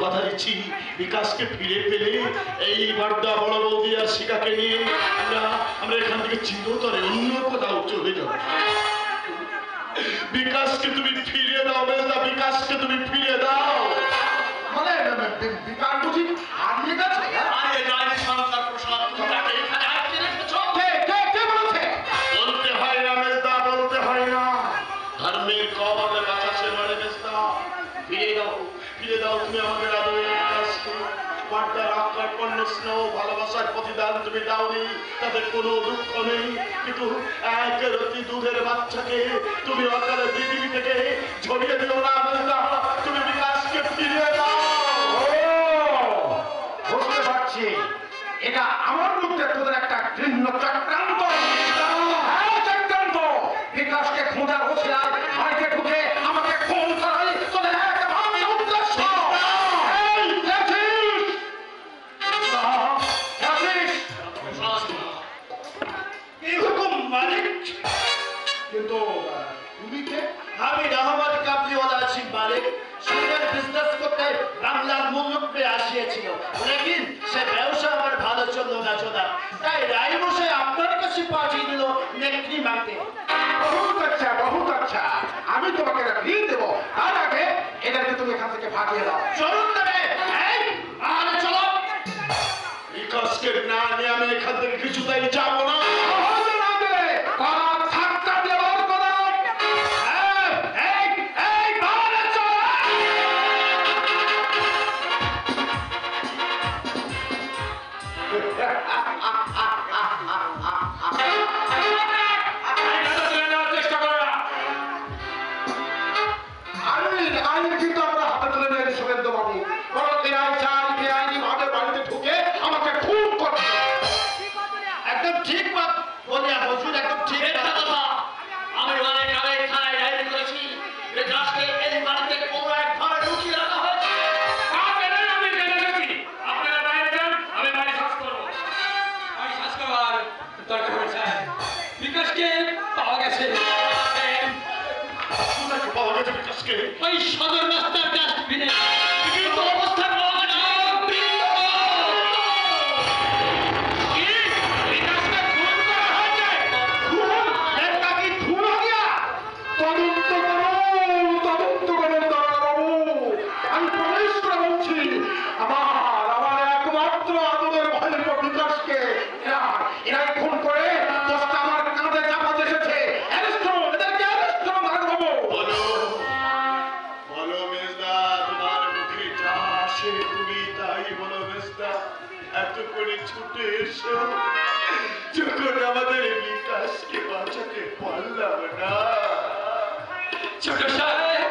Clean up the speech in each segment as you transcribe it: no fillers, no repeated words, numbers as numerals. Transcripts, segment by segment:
কথা দিচ্ছি বিকাশকে ফিরে পেলে এই বার্তা বড় বৌদি আর শিকাকে নিয়ে আমরা এখান থেকে চিরতরে অন্য কোথাও চলে যাব। বিকাশকে তুমি ফিরে দাও বেদা, বিকাশকে তুমি ফিরে দাও। মানে বিকাশ বুঝি হারিয়ে গেছে? হারিয়ে যায়নি সন্তান প্রসাদ, তুমি তাকে এখানে আটকে রেখেছো। কে বলেছে? বলতে হয় না বেদা, বলতে হয় না। ধর্মের কবলে বাঁচাছে বলে বেদা। ফিরে দাও তুমি আমাদের আদরের বিকাশকে। পর্দার আক্রাপন্ন স্নেহ ভালোবাসার প্রতিদান তুমি দাওনি, তাদের কোনো দুঃখ নেই, কিন্তু এক রতি দুধের বাচ্চাকে তুমি অকালে পৃথিবী থেকে ঝরিয়ে দিও না বেদা। তুমি বিকাশকে ফিরিয়ে দাও। বুঝতে পারছি এটা আমার মধ্যে তোদের একটা ঘৃণ্য চক্রান্ত। চক্রান্ত বিকাশকে খোঁজার ওসিলায় বাড়িতে ঢুকে আমাকে খুন করাই তোদের একমাত্র উদ্দেশ্য। কিন্তু আমি রহমত কাবলিওয়ালা আছি মালিক। সুদের বিজনেস করতে বাংলার মুল্লুকে আসিয়েছিল, লেকিন সে ব্যবসা আমার ভালো চললো না চোদা, তাই রায় বসে আপনার কাছে পাঠিয়ে দিল নেকড়ি মারতে। বহুত আচ্ছা, আমি তোমাকে ফিরে দেবো, তার আগে এদেরকে তুমি এখান থেকে ভাগিয়ে দাও। চলুন তবে, চলো। বিকাশকে না নিয়ে আমি এখান থেকে কিছুতেই যাবো না। ওই সদর রাস্তার ডাস্টবিনে কিন্তু অবস্থা ছুটে এসো, যখন আমাদের বিকাশকে বাঁচাতে পারলাম না। ছোট সাহেব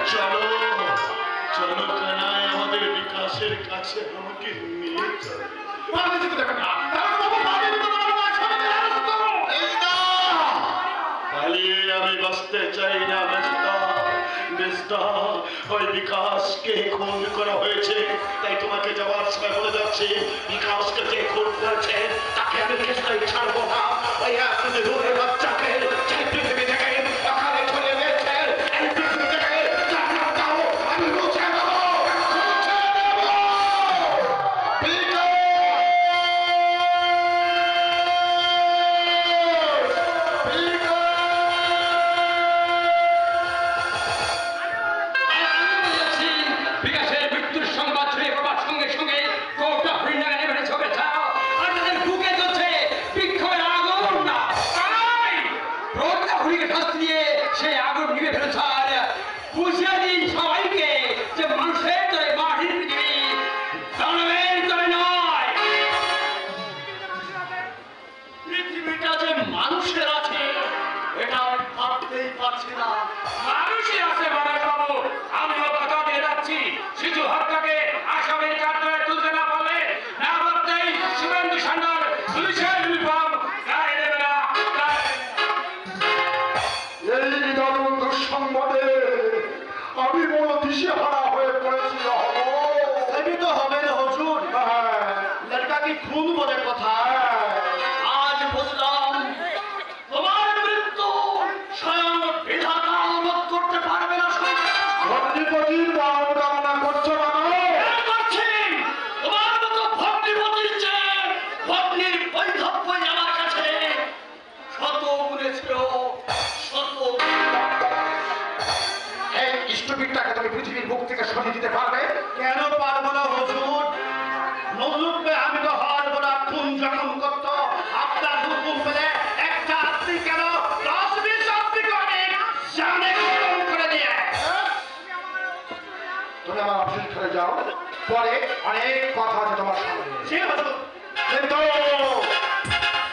চলো কানায় আমাদের বিকাশের কাছে আমাকে নিয়ে চলো। পালিয়ে আমি বাঁচতে চাই না বেস্তা। ওই বিকাশকে খুন করা হয়েছে, তাই তোমাকে যাওয়ার সময় বলে যাচ্ছি, বিকাশকে যে খুন করেছে তাকে আমি কিছুতেই ছাড়বো না। ওই আপনাদের দূরে বাচ্চাকে পৃথিবী থেকে ওখানে চলে গেছে, এই পৃথিবী থেকে আমি মুছে দেবো। মানুষই আছে মানে বাবু, আমিও কথা দিয়ে যাচ্ছি, শিশু হত্যাকে আসামির কাঠগড়ায় তুলতে না পারলে না ভাবতেই শুভেন্দু সান্যাল পুলিশের ইউনিফর্ম গায়ে দেবে না। এই দারুণ দুঃসংবাদে আমি বড় দিশেহারা হয়ে পড়েছি। তো হবে না হুজুর, লড়কা কি খুন বলে কথা। আজ বুঝলাম তোমার মৃত্যু স্বয়ং বিধাতা অনুমোদ করতে পারবে না। কামনা করছো না? করছে অনেক কথা আছে তোমার সঙ্গে, সে হুজুর। কিন্তু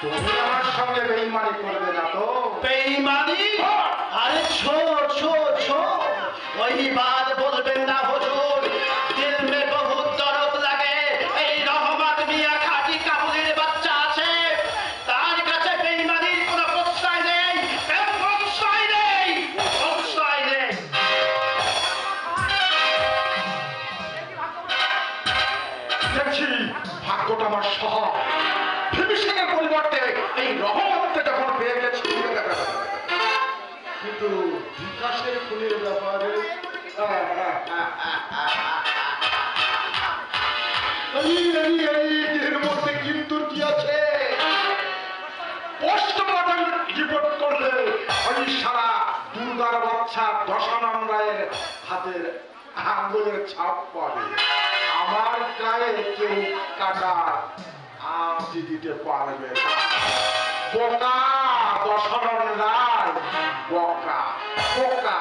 তুমি আমার সঙ্গে বেইমানি করবে না তো? বেঈমানি? আরে ছো ছো ছো, ওই বাত বলবেন না হুজুর। দিল মে বহুত দরদ লাগে। এই রহমত মিয়া খাঁটি কাবুলির বাচ্চা আছে, তার কাছে বেঈমানির কোনো প্রশ্রয় নেই, প্রশ্রয় নেই, প্রশ্রয় নেই। দেখছি ভাগ্যটা আমার সহজ, বিভীষণের পরিবর্তে এই রহমতটা যখন পেয়ে গেছি। কিন্তু বিকাশের খুনের ব্যাপারে এর মধ্যে কিন্তু কি আছে? পোস্টমর্টম রিপোর্ট করলে ওই সারা দুর্গার বাচ্চা দশানন রায়ের হাতের আঙ্গুলের ছাপ পাবে। আমার গায়ে কেউ কাটার আঁচি দিতে পারবে না। বোকা দশানন রায়, বোকা বোকা।